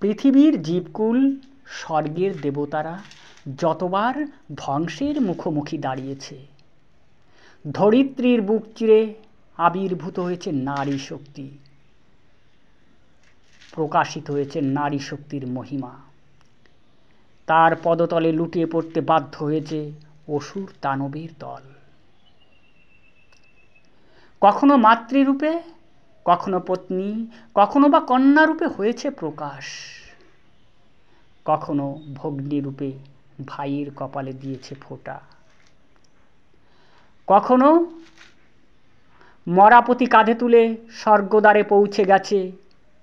পৃথিবীর জীবকুল স্বর্গের দেবতারা যতবার ধ্বংসের মুখোমুখি দাঁড়িয়েছে, ধরিত্রীর বুক চিরে আবির্ভূত হয়েছে নারী শক্তি, প্রকাশিত হয়েছে নারী শক্তির মহিমা। তার পদতলে লুটিয়ে পড়তে বাধ্য হয়েছে অসুর দানবের দল। কখনো মাতৃরূপে, কখনো পত্নী, কখনো বা কন্যারূপে হয়েছে প্রকাশ, কখনো ভগ্নীরূপে ভাইয়ের কপালে দিয়েছে ফোঁটা, কখনো মরাপতি কাঁধে তুলে স্বর্গদ্বারে পৌঁছে গেছে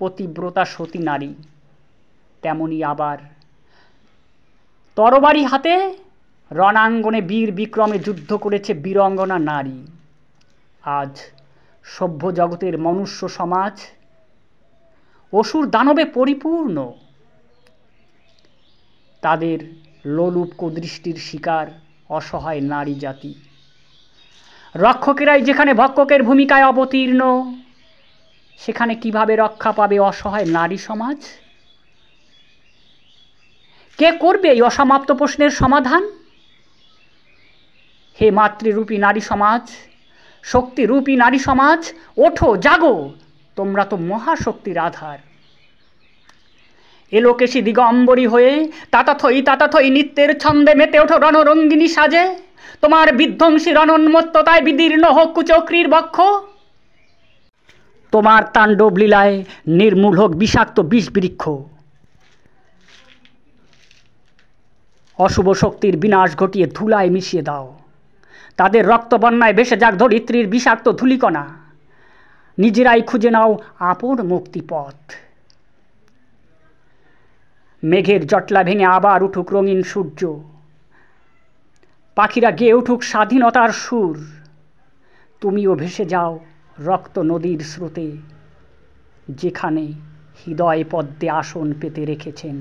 পতিব্রতা সতী নারী। তেমনি আবার তরবারি হাতে রণাঙ্গনে বীর বিক্রমে যুদ্ধ করেছে বীরাঙ্গনা নারী। আজ সভ্য জগতের মনুষ্য সমাজ অসুর দানবে পরিপূর্ণ। তাদের লোলুপ কুদৃষ্টির শিকার অসহায় নারী জাতি। রক্ষকেরাই যেখানে ভক্ষকের ভূমিকায় অবতীর্ণ, সেখানে কিভাবে রক্ষা পাবে অসহায় নারী সমাজ? কে করবে এই অসমাপ্ত প্রশ্নের সমাধান? হে মাতৃরূপী নারী সমাজ, শক্তিরূপী নারী সমাজ, ওঠো, জাগো, তোমরা তো মহাশক্তির আধার। এলোকেশী দিগম্বরী হয়ে তাতাথই তাতাথই নিত্যের ছন্দে মেতে ওঠো রণরঙ্গিনী সাজে। তোমার বিধ্বংসী রণোন্মত্ততায় বিদীর্ণ হোক কুচক্রীর বক্ষ। তোমার তাণ্ডব লীলায় নির্মূল হোক বিষাক্ত বিষ বৃক্ষ। অশুভ শক্তির বিনাশ ঘটিয়ে ধুলায় মিশিয়ে দাও। তাদের রক্তবন্যায় ভেসে যাক ধরিত্রীর বিষাক্ত ধূলিকণা। নিজেরাই খুঁজে নাও আপন মুক্তিপথ। মেঘের জটলা ভেঙে আবার উঠুক রঙিন সূর্য। পাখিরা গেয়ে উঠুক স্বাধীনতার সুর। তুমিও ভেসে যাও রক্ত নদীর স্রোতে, যেখানে হৃদয় পদ্মে আসন পেতে রেখেছেন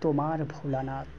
তোমার ভোলানাথ।